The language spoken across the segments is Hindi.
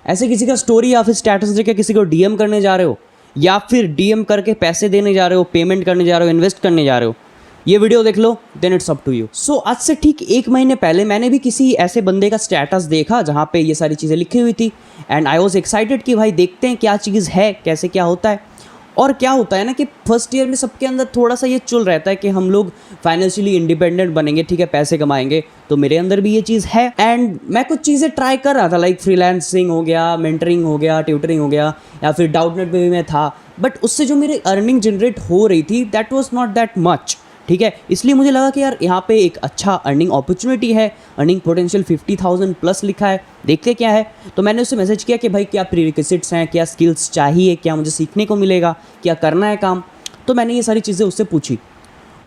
ऐसे किसी का स्टोरी या फिर स्टेटस देख के किसी को डीएम करने जा रहे हो, या फिर डीएम करके पैसे देने जा रहे हो, पेमेंट करने जा रहे हो, इन्वेस्ट करने जा रहे हो, ये वीडियो देख लो, then it's up to you. So आज से ठीक 1 महीने पहले मैंने भी किसी ऐसे बंदे का स्टेटस देखा जहाँ पे ये सारी चीज़ें लिखी हुई थी, एंड आई वॉज एक्साइटेड कि भाई देखते हैं क्या चीज़ है, कैसे क्या होता है। और क्या होता है ना कि फर्स्ट ईयर में सबके अंदर थोड़ा सा ये चुल रहता है कि हम लोग फाइनेंशियली इंडिपेंडेंट बनेंगे, ठीक है, पैसे कमाएंगे। तो मेरे अंदर भी ये चीज़ है, एंड मैं कुछ चीज़ें ट्राई कर रहा था, लाइक फ्रीलांसिंग हो गया, मेंटरिंग हो गया, ट्यूटरिंग हो गया, या फिर डाउटनेट पे भी मैं था। बट उससे जो मेरी अर्निंग जनरेट हो रही थी that was not that much, ठीक है। इसलिए मुझे लगा कि यार यहाँ पे एक अच्छा अर्निंग अपॉर्चुनिटी है, अर्निंग पोटेंशियल 50,000 प्लस लिखा है, देखते क्या है। तो मैंने उससे मैसेज किया कि भाई क्या प्रीरिक्विजिट्स हैं, क्या स्किल्स चाहिए, क्या मुझे सीखने को मिलेगा, क्या करना है काम। तो मैंने ये सारी चीज़ें उससे पूछी।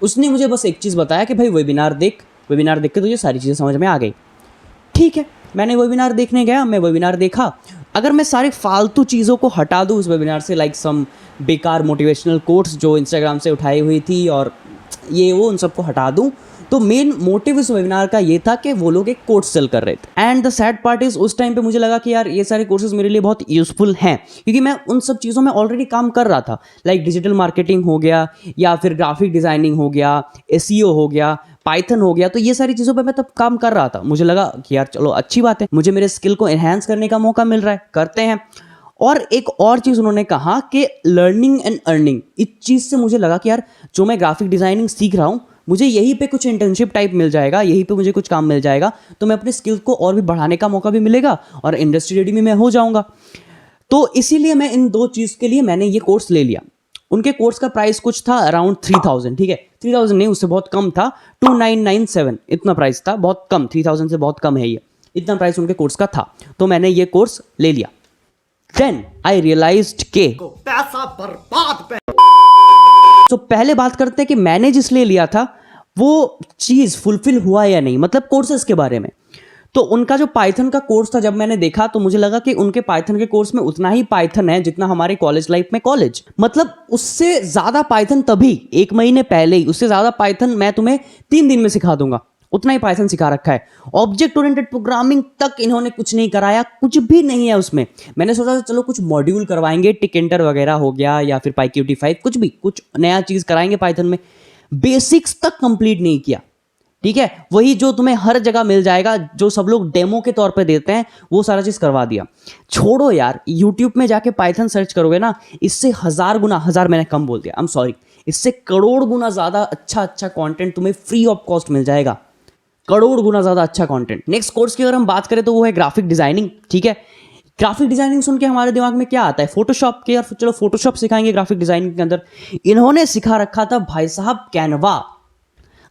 उसने मुझे बस एक चीज़ बताया कि भाई वेबिनार देख के तुझे सारी चीज़ें समझ में आ गई। ठीक है, मैंने वेबिनार देखने गया, मैं वेबिनार देखा। अगर मैं सारे फालतू चीज़ों को हटा दूँ उस वेबिनार से, लाइक सम बेकार मोटिवेशनल कोट्स जो इंस्टाग्राम से उठाई हुई थी और ये वो, उन सबको हटा दूं, तो मेन मोटिव इस वेबिनार का ये था कि वो लोग एक कोर्स सेल कर रहे थे। And the sad part is उस टाइम पे मुझे लगा कि यार ये सारे कोर्सेज मेरे लिए बहुत यूजफुल हैं, क्योंकि मैं उन सब चीज़ों में ऑलरेडी काम कर रहा था, लाइक डिजिटल मार्केटिंग हो गया, या फिर ग्राफिक डिजाइनिंग हो गया, एसईओ हो गया, पाइथन हो गया। तो ये सारी चीज़ों पे मैं तब काम कर रहा था। मुझे लगा कि यार चलो अच्छी बात है, मुझे मेरे स्किल को एनहांस करने का मौका मिल रहा है, करते हैं। और एक और चीज़ उन्होंने कहा कि लर्निंग एंड अर्निंग, इस चीज़ से मुझे लगा कि यार जो मैं ग्राफिक डिज़ाइनिंग सीख रहा हूँ, मुझे यहीं पे कुछ इंटर्नशिप टाइप मिल जाएगा, यहीं पे मुझे कुछ काम मिल जाएगा, तो मैं अपने स्किल्स को और भी बढ़ाने का मौका भी मिलेगा और इंडस्ट्री रेडी में मैं हो जाऊँगा। तो इसीलिए मैं इन दो चीज़ के लिए मैंने ये कोर्स ले लिया। उनके कोर्स का प्राइस कुछ था अराउंड 3,000, ठीक है, 3,000 नहीं, उससे बहुत कम था, 2,997 इतना प्राइस था, बहुत कम, 3,000 से बहुत कम है ये, इतना प्राइस उनके कोर्स का था। तो मैंने ये कोर्स ले लिया। देन आई रियलाइज्ड के पैसा बर्बाद। तो पहले बात करते हैं कि मैंने जिस लिए लिया था वो चीज़ फुलफिल हुआ या नहीं, मतलब कोर्सेज के बारे में। तो उनका जो पाइथन का कोर्स था, जब मैंने देखा तो मुझे लगा कि उनके पाइथन के कोर्स में उतना ही पाइथन है जितना हमारे कॉलेज लाइफ में कॉलेज, मतलब उससे ज़्यादा पाइथन, तभी 1 महीने पहले ही उससे ज़्यादा पाइथन मैं तुम्हें 3 दिन में सिखा दूंगा, उतना ही पाइथन सिखा रखा है। ऑब्जेक्ट ओरिएंटेड प्रोग्रामिंग तक इन्होंने कुछ नहीं कराया, कुछ भी नहीं है उसमें। मैंने सोचा चलो कुछ मॉड्यूल करवाएंगे, टिक एंटर वगैरह हो गया, या फिर PyQt5, कुछ भी, कुछ नया चीज़ कराएंगे पाइथन में। बेसिक्स तक कंप्लीट नहीं किया, ठीक है, वही जो तुम्हें हर जगह मिल जाएगा, जो सब लोग डेमो के तौर पे देते हैं, वो सारा चीज़ करवा दिया। छोड़ो यार, यूट्यूब में जाके पाइथन सर्च करोगे ना, इससे 1000 गुना, 1000 मैंने कम बोल दिया, आई एम सॉरी, इससे करोड़ गुना ज़्यादा अच्छा कंटेंट तुम्हें फ्री ऑफ कॉस्ट मिल जाएगा, करोड़ गुना ज़्यादा अच्छा कंटेंट। नेक्स्ट कोर्स की अगर हम बात करें तो वो है ग्राफिक डिजाइनिंग, ठीक है। ग्राफिक डिजाइनिंग सुन के हमारे दिमाग में क्या आता है, फोटोशॉप के, यार चलो फोटोशॉप सिखाएंगे ग्राफिक डिजाइनिंग के अंदर। इन्होंने सिखा रखा था भाई साहब कैनवा।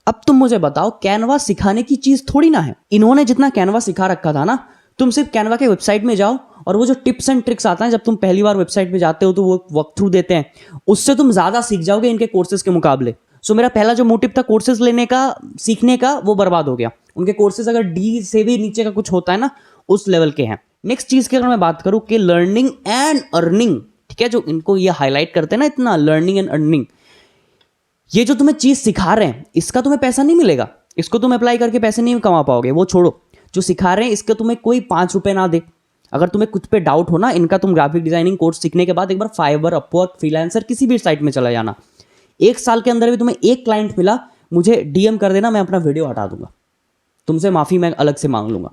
अब तुम मुझे बताओ, कैनवा सिखाने की चीज थोड़ी ना है। इन्होंने जितना कैनवा सिखा रखा था ना, तुम सिर्फ कैनवा के वेबसाइट में जाओ और वो जो टिप्स एंड ट्रिक्स आता है, जब तुम पहली बार वेबसाइट में जाते हो तो वो वॉक थ्रू देते हैं, उससे तुम ज्यादा सीख जाओगे इनके कोर्सेज के मुकाबले। सो मेरा पहला जो मोटिव था कोर्सेज लेने का, सीखने का, वो बर्बाद हो गया। उनके कोर्सेज अगर डी से भी नीचे का कुछ होता है ना, उस लेवल के हैं। नेक्स्ट चीज की अगर मैं बात करूं कि लर्निंग एंड अर्निंग, ठीक है, जो इनको ये हाईलाइट करते हैं ना इतना, लर्निंग एंड अर्निंग, ये जो तुम्हें चीज सिखा रहे हैं इसका तुम्हें पैसा नहीं मिलेगा, इसको तुम अप्लाई करके पैसे नहीं कमा पाओगे, वो छोड़ो। जो सिखा रहे हैं इसके तुम्हें कोई 5 रुपए ना दे। अगर तुम्हें कुछ पे डाउट हो ना इनका, तुम ग्राफिक डिजाइनिंग कोर्स सीखने के बाद एक बार फाइवर, अपवर्क, फ्रीलांसर, किसी भी साइट में चला जाना। 1 साल के अंदर भी तुम्हें एक क्लाइंट मिला, मुझे डीएम कर देना, मैं अपना वीडियो हटा दूंगा, तुमसे माफी मैं अलग से मांग लूंगा,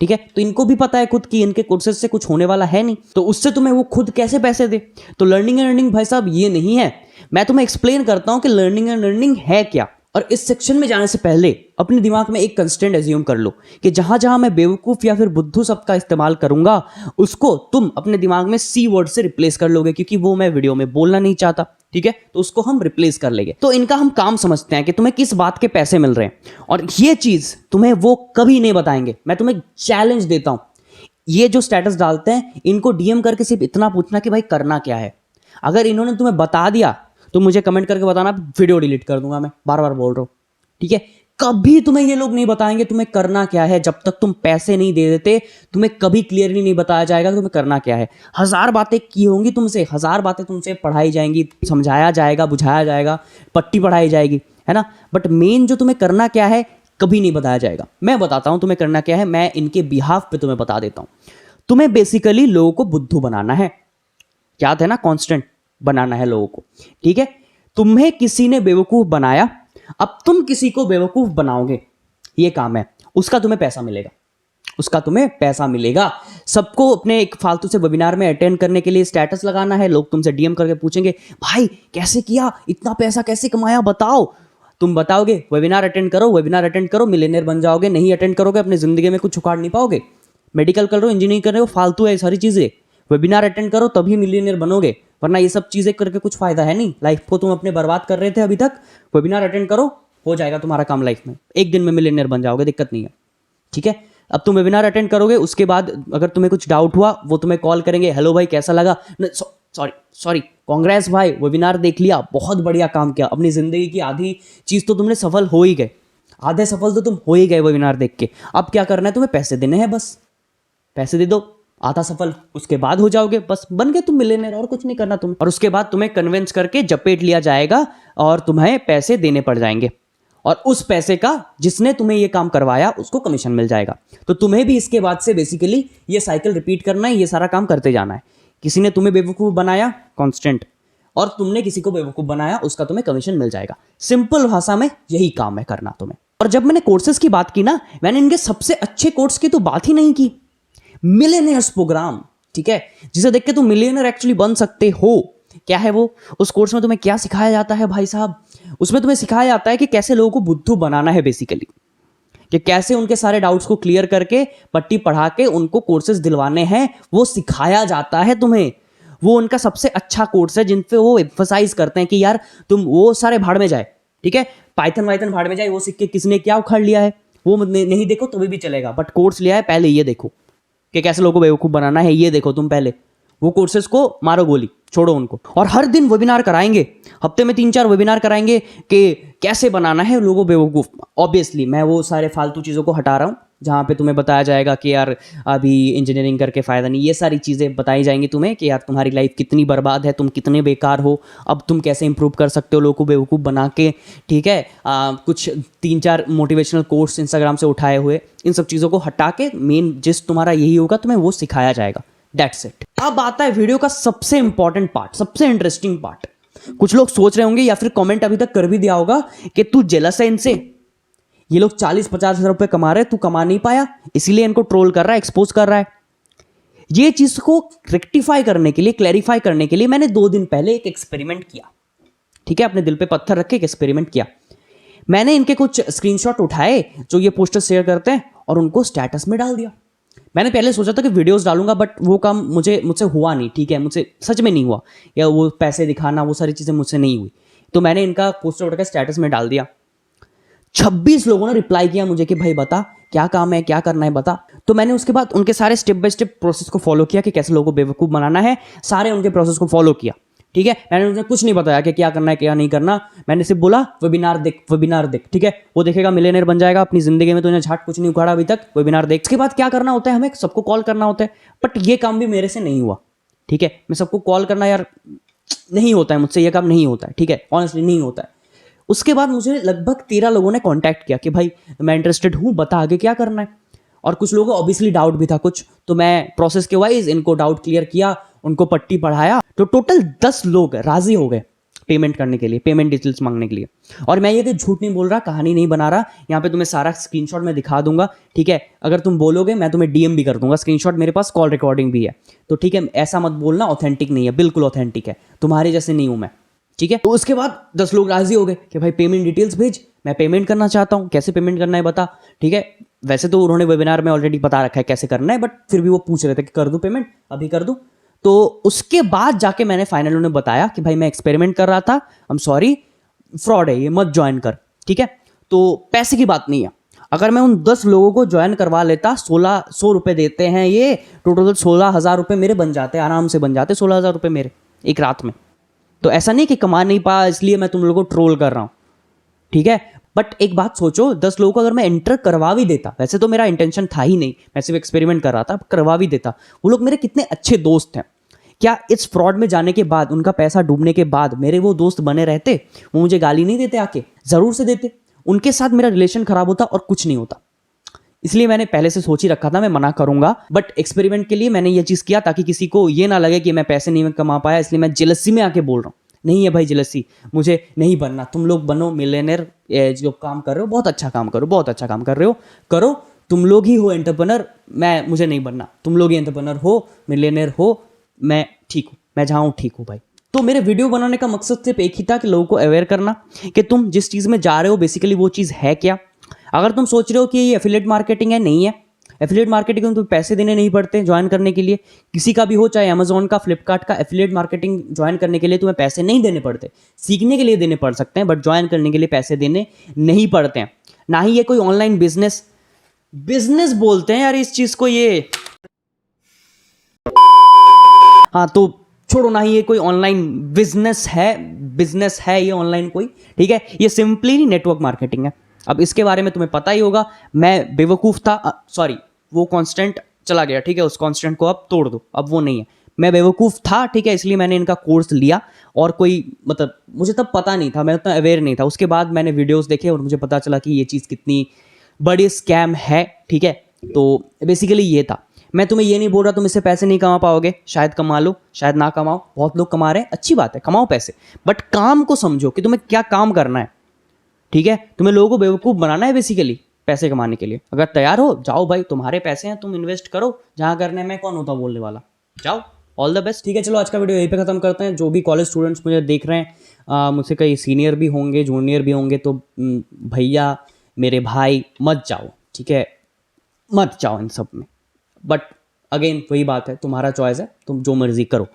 ठीक है। तो इनको भी पता है खुद कि इनके कोर्सेज से कुछ होने वाला है नहीं, तो उससे तुम्हें वो खुद कैसे पैसे दे। तो लर्निंग एंड अर्निंग भाई साहब ये नहीं है। मैं तुम्हें एक्सप्लेन करता हूं कि लर्निंग एंड अर्निंग है क्या। और इस सेक्शन में जाने से पहले अपने दिमाग में एक कंस्टेंट एज्यूम कर लो कि जहां जहां मैं बेवकूफ या फिर बुद्धू शब्द का इस्तेमाल करूंगा, उसको तुम अपने दिमाग में सी वर्ड से रिप्लेस कर लोगे, क्योंकि वो मैं वीडियो में बोलना नहीं चाहता, ठीक है। तो उसको हम रिप्लेस कर लेंगे। तो इनका हम काम समझते हैं कि तुम्हें किस बात के पैसे मिल रहे हैं, और ये चीज तुम्हें वो कभी नहीं बताएंगे। मैं तुम्हें चैलेंज देता हूं, ये जो स्टेटस डालते हैं इनको डीएम करके सिर्फ इतना पूछना कि भाई करना क्या है। अगर इन्होंने तुम्हें बता दिया तो मुझे कमेंट करके बताना, वीडियो डिलीट कर दूंगा, मैं बार बार बोल रहा हूं, ठीक है। कभी तुम्हें ये लोग नहीं बताएंगे तुम्हें करना क्या है, जब तक तुम पैसे नहीं दे देते तुम्हें कभी क्लियरली नहीं बताया जाएगा कि तुम्हें करना क्या है। 1000 बातें की होंगी तुमसे, 1000 बातें तुमसे पढ़ाई जाएंगी, समझाया जाएगा, बुझाया जाएगा, पट्टी पढ़ाई जाएगी, है ना, बट मेन जो तुम्हें करना क्या है कभी नहीं बताया जाएगा। मैं बताता हूं तुम्हें करना क्या है, मैं इनके बिहाफ पे तुम्हें बता देता हूं। तुम्हें बेसिकली लोगों को बुद्धू बनाना है, याद है ना, कांस्टेंट बनाना है लोगों को, ठीक है। तुम्हें किसी ने बेवकूफ बनाया, अब तुम किसी को बेवकूफ बनाओगे, ये काम है, उसका तुम्हें पैसा मिलेगा, उसका तुम्हें पैसा मिलेगा। सबको अपने एक फालतू से वेबिनार में अटेंड करने के लिए स्टेटस लगाना है, लोग तुमसे डीएम करके पूछेंगे भाई कैसे किया, इतना पैसा कैसे कमाया बताओ, तुम बताओगे वेबिनार अटेंड करो, वेबिनार अटेंड करो, मिलियनेयर बन जाओगे। नहीं अटेंड करोगे अपनी जिंदगी में कुछ उखाड़ नहीं पाओगे। मेडिकल कर रहे हो, इंजीनियरिंग कर रहे हो, फालतू है सारी चीजें, वेबिनार अटेंड करो तभी मिलियनेयर बनोगे, वरना ये सब चीजें करके कुछ फायदा है नहीं। लाइफ को तुम अपने बर्बाद कर रहे थे अभी तक, वेबिनार अटेंड करो, हो जाएगा तुम्हारा काम लाइफ में, एक दिन में मिलियनेयर बन जाओगे, दिक्कत नहीं है, ठीक है। अब तुम वेबिनार अटेंड करोगे, उसके बाद अगर तुम्हें कुछ डाउट हुआ वो तुम्हें कॉल करेंगे, हेलो भाई कैसा लगा, सॉरी कांग्रेस भाई वेबिनार देख लिया, बहुत बढ़िया काम किया, अपनी जिंदगी की आधी चीज तो तुमने सफल हो ही गए, आधे सफल तो तुम हो ही गए वेबिनार देख के। अब क्या करना है, तुम्हें पैसे देने हैं, बस पैसे दे दो, आधा सफल, उसके बाद हो जाओगे, बस बन गए तुम मिलियनेयर, और कुछ नहीं करना तुम्हें। और उसके बाद तुम्हें कन्विंस करके जपेट लिया जाएगा और तुम्हें पैसे देने पड़ जाएंगे, और उस पैसे का जिसने तुम्हें ये काम करवाया उसको कमीशन मिल जाएगा। तो तुम्हें भी इसके बाद से बेसिकली ये साइकिल रिपीट करना है, ये सारा काम करते जाना है। किसी ने तुम्हें बेवकूफ बनाया, कांस्टेंट, और तुमने किसी को बेवकूफ बनाया, उसका तुम्हें कमीशन मिल जाएगा। सिंपल भाषा में यही काम है करना तुम्हें। और जब मैंने कोर्सेज की बात की ना, मैंने इनके सबसे अच्छे कोर्स की तो बात ही नहीं की, मिलियनेयर्स प्रोग्राम, ठीक है, जिसे देख के तुम मिलियनेयर एक्चुअली बन सकते हो। क्या है वो, उस कोर्स में तुम्हें क्या सिखाया जाता है भाई साहब, उसमें तुम्हें सिखाया जाता है कि कैसे लोगों को बुद्धू बनाना है बेसिकली, कि कैसे उनके सारे डाउट्स को क्लियर करके पट्टी पढ़ा के उनको कोर्सेज दिलवाने हैं, वो सिखाया जाता है तुम्हें। वो उनका सबसे अच्छा कोर्स है जिन पे वो एम्फसाइज करते हैं कि यार तुम वो सारे भाड़ में जाए, ठीक है, पाइथन वाइथन भाड़ में जाए, वो सीख के किसने क्या उखाड़ लिया है वो नहीं देखो तो भी चलेगा, बट कोर्स लिया है पहले ये देखो कि कैसे लोगों को बेवकूफ बनाना है, ये देखो तुम पहले। वो कोर्सेज को मारो गोली, छोड़ो उनको। और हर दिन वेबिनार कराएंगे, हफ्ते में 3-4 वेबिनार कराएंगे कि कैसे बनाना है लोगों बेवकूफ। ऑब्वियसली मैं वो सारे फालतू चीज़ों को हटा रहा हूँ जहाँ पे तुम्हें बताया जाएगा कि यार अभी इंजीनियरिंग करके फ़ायदा नहीं, ये सारी चीज़ें बताई जाएंगी तुम्हें कि यार तुम्हारी लाइफ कितनी बर्बाद है, तुम कितने बेकार हो, अब तुम कैसे इंप्रूव कर सकते हो लोगों को बेवकूफ़ बना के, ठीक है। कुछ 3-4 मोटिवेशनल कोर्स इंस्टाग्राम से उठाए हुए, इन सब चीज़ों को हटा के मेन जिस तुम्हारा यही होगा तुम्हें वो सिखाया जाएगा, दैट्स इट। अब आता है वीडियो का सबसे इंपॉर्टेंट पार्ट, सबसे इंटरेस्टिंग पार्ट। कुछ लोग सोच रहे होंगे या फिर कमेंट अभी तक कर भी दिया होगा कि तू जेलस है इनसे, ये लोग 40-50 हज़ार रुपए कमा रहे, तू कमा नहीं पाया इसीलिए इनको ट्रोल कर रहा है, एक्सपोज कर रहा है। ये चीज को रेक्टिफाई करने के लिए, क्लैरिफाई करने के लिए मैंने 2 दिन पहले एक एक्सपेरिमेंट किया, ठीक है, अपने दिल पे पत्थर रख के एक एक्सपेरिमेंट किया। मैंने इनके कुछ स्क्रीनशॉट उठाए जो ये पोस्टर शेयर करते हैं और उनको स्टेटस में डाल दिया। मैंने पहले सोचा था कि वीडियोस डालूंगा, बट वो काम मुझसे हुआ नहीं, ठीक है, मुझसे सच में नहीं हुआ, या वो पैसे दिखाना वो सारी चीज़ें मुझसे नहीं हुई। तो मैंने इनका पोस्टर उठाकर स्टेटस में डाल दिया। 26 लोगों ने रिप्लाई किया मुझे कि भाई बता क्या काम है, क्या करना है बता। तो मैंने उसके बाद उनके सारे स्टेप बाय स्टेप प्रोसेस को फॉलो किया कि कैसे लोगों को बेवकूफ़ बनाना है, सारे उनके प्रोसेस को फॉलो किया, ठीक है। मैंने उन्हें कुछ नहीं बताया कि क्या करना है क्या नहीं करना, मैंने सिर्फ बोला वेबिनार देख, ठीक है, वो देखेगा मिलियनेयर बन जाएगा अपनी जिंदगी में, तो इन्हें झाट कुछ नहीं उखाड़ा अभी तक, वेबिनार देख। इसके बाद क्या करना होता है, हमें सबको कॉल करना होता है, बट ये काम भी मेरे से नहीं हुआ, ठीक है। मैं सबको कॉल करना यार नहीं होता है, मुझसे ये काम नहीं होता है, ठीक है, ऑनेस्टली नहीं होता है। उसके बाद मुझे लगभग 13 लोगों ने कांटेक्ट किया कि भाई मैं इंटरेस्टेड हूँ, बता आगे क्या करना है। और कुछ लोगों को ऑब्वियसली डाउट भी था कुछ, तो मैं प्रोसेस के वाइज इनको डाउट क्लियर किया, उनको पट्टी पढ़ाया। तो टोटल 10 लोग राजी हो गए पेमेंट करने के लिए, पेमेंट डिटेल्स मांगने के लिए। और मैं ये कि झूठ नहीं बोल रहा, कहानी नहीं बना रहा, यहाँ पे तुम्हें सारा स्क्रीनशॉट मैं दिखा दूंगा, ठीक है। अगर तुम बोलोगे मैं तुम्हें डीएम भी कर दूंगा, स्क्रीनशॉट मेरे पास, कॉल रिकॉर्डिंग भी है, तो ठीक है, ऐसा मत बोलना ऑथेंटिक नहीं है, बिल्कुल ऑथेंटिक है, तुम्हारे जैसे नहीं हूं मैं, ठीक है। तो उसके बाद 10 लोग राजी हो गए कि भाई पेमेंट डिटेल्स भेज, मैं पेमेंट करना चाहता हूँ, कैसे पेमेंट करना है बता, ठीक है। वैसे तो उन्होंने वेबिनार में ऑलरेडी बता रखा है कैसे करना है, बट फिर भी वो पूछ रहे थे कि कर दूं पेमेंट, अभी कर दूं। तो उसके बाद जाके मैंने फाइनल उन्हें बताया कि भाई मैं एक्सपेरिमेंट कर रहा था, आई एम सॉरी, फ्रॉड है ये, मत ज्वाइन कर, ठीक है। तो पैसे की बात नहीं है, अगर मैं उन 10 लोगों को ज्वाइन करवा लेता, 1600 रुपये देते हैं ये, टोटल 16,000 रुपये मेरे बन जाते, आराम से बन जाते 16,000 रुपये मेरे एक रात में। तो ऐसा नहीं कि कमा नहीं पाया इसलिए मैं तुम लोगों को ट्रोल कर रहा हूँ, ठीक है। बट एक बात सोचो, 10 लोगों को अगर मैं एंटर करवा भी देता, वैसे तो मेरा इंटेंशन था ही नहीं, मैं सिर्फ एक्सपेरिमेंट कर रहा था, करवा भी देता, वो लोग मेरे कितने अच्छे दोस्त हैं, क्या इस फ्रॉड में जाने के बाद, उनका पैसा डूबने के बाद मेरे वो दोस्त बने रहते? वो मुझे गाली नहीं देते आके? जरूर से देते। उनके साथ मेरा रिलेशन खराब होता और कुछ नहीं होता। इसलिए मैंने पहले से सोच ही रखा था मैं मना करूंगा, बट एक्सपेरिमेंट के लिए मैंने ये चीज़ किया ताकि किसी को ये ना लगे कि मैं पैसे नहीं कमा पाया, इसलिए मैं जेलसी में आके बोल रहा हूँ। नहीं है भाई जेलसी, मुझे नहीं बनना। तुम लोग बनो मिलियनेयर, जो काम कर रहे हो बहुत अच्छा काम करो, बहुत अच्छा काम कर रहे हो, करो, तुम लोग ही हो एंटरप्रेन्योर। मुझे नहीं बनना, तुम लोग ही एंटरप्रेन्योर हो, मिलियनेयर हो, मैं ठीक हूँ, मैं जहाँ हूँ ठीक हूँ भाई। तो मेरे वीडियो बनाने का मकसद सिर्फ एक ही था कि लोगों को अवेयर करना कि तुम जिस चीज़ में जा रहे हो बेसिकली वो चीज़ है क्या। अगर तुम सोच रहे हो कि ये एफिलिएट मार्केटिंग है, नहीं है। एफिलिएट मार्केटिंग में तुम्हें पैसे देने नहीं पड़ते ज्वाइन करने के लिए, किसी का भी हो, चाहे अमेजोन का, फ्लिपकार्ट का। एफिलिएट मार्केटिंग ज्वाइन करने के लिए तुम्हें पैसे नहीं देने पड़ते, सीखने के लिए देने पड़ सकते हैं, बट ज्वाइन करने के लिए पैसे देने नहीं पड़ते हैं। ना ही ये कोई ऑनलाइन बिजनेस बोलते हैं यार इस चीज़ को, ये हाँ तो छोड़ो, ना ही ये कोई ऑनलाइन बिजनेस है ये ऑनलाइन कोई, ठीक है। ये सिंपली नेटवर्क मार्केटिंग है। अब इसके बारे में तुम्हें पता ही होगा। मैं बेवकूफ़ था, सॉरी वो कांस्टेंट चला गया, ठीक है, उस कांस्टेंट को अब तोड़ दो, अब वो नहीं है। मैं बेवकूफ़ था, ठीक है, इसलिए मैंने इनका कोर्स लिया, और कोई मतलब मुझे तब पता नहीं था, मैं उतना अवेयर नहीं था। उसके बाद मैंने वीडियोस देखे और मुझे पता चला कि ये चीज़ कितनी बड़ी स्कैम है, ठीक है। तो बेसिकली ये था। मैं तुम्हें ये नहीं बोल रहा तुम इससे पैसे नहीं कमा पाओगे, शायद कमा लो, शायद ना कमाओ, बहुत लोग कमा रहे हैं, अच्छी बात है, कमाओ पैसे, बट काम को समझो कि तुम्हें क्या काम करना है, ठीक है। तुम्हें लोगों को बेवकूफ़ बनाना है बेसिकली पैसे कमाने के लिए। अगर तैयार हो जाओ भाई, तुम्हारे पैसे हैं, तुम इन्वेस्ट करो जहाँ करने में, कौन होता बोलने वाला, जाओ, ऑल द बेस्ट। ठीक है, चलो आज का वीडियो यहीं पे खत्म करते हैं। जो भी कॉलेज स्टूडेंट्स मुझे देख रहे हैं, मुझसे कई सीनियर भी होंगे, जूनियर भी होंगे, तो भैया मेरे भाई मत जाओ, ठीक है, मत जाओ इन सब में। बट अगेन वही बात है, तुम्हारा चॉइस है, तुम जो मर्जी करो।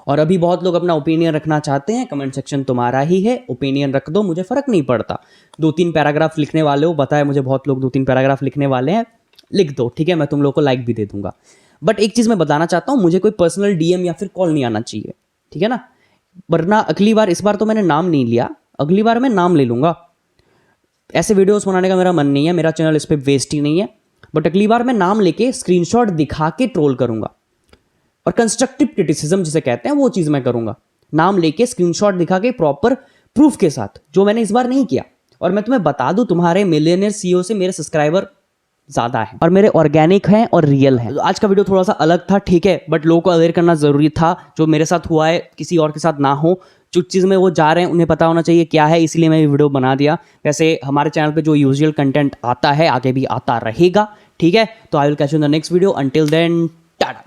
और अभी बहुत लोग अपना ओपिनियन रखना चाहते हैं, कमेंट सेक्शन तुम्हारा ही है, ओपिनियन रख दो, मुझे फ़र्क नहीं पड़ता। 2-3 पैराग्राफ लिखने वाले हो, बताया मुझे बहुत लोग 2-3 पैराग्राफ लिखने वाले हैं, लिख दो, ठीक है, मैं तुम लोग को लाइक भी दे दूंगा। बट एक चीज़ मैं बताना चाहता हूँ, मुझे कोई पर्सनल डीएम या फिर कॉल नहीं आना चाहिए, ठीक है ना, वरना अगली बार, इस बार तो मैंने नाम नहीं लिया, अगली बार मैं नाम ले लूँगा। ऐसे वीडियोस बनाने का मेरा मन नहीं है, मेरा चैनल इस पर वेस्ट ही नहीं है, बट अगली बार मैं नाम लेके स्क्रीनशॉट दिखा के ट्रोल करूंगा, और कंस्ट्रक्टिव क्रिटिसिज्म जिसे कहते हैं वो चीज़ मैं करूंगा, नाम लेके स्क्रीनशॉट दिखा के प्रॉपर प्रूफ के साथ, जो मैंने इस बार नहीं किया। और मैं तुम्हें बता दूं, तुम्हारे मिलियनेयर सीईओ से मेरे सब्सक्राइबर ज़्यादा है और मेरे ऑर्गेनिक हैं और रियल हैं। आज का वीडियो थोड़ा सा अलग था, ठीक है, बट लोगों को अवेयर करना ज़रूरी था। जो मेरे साथ हुआ है किसी और के साथ ना हो, जो चीज़ में वो जा रहे हैं उन्हें पता होना चाहिए क्या है, इसलिए मैं ये वीडियो बना दिया। वैसे हमारे चैनल पे जो यूजुअल कंटेंट आता है आगे भी आता रहेगा, ठीक है। तो I will catch you in the next video, until then Tata.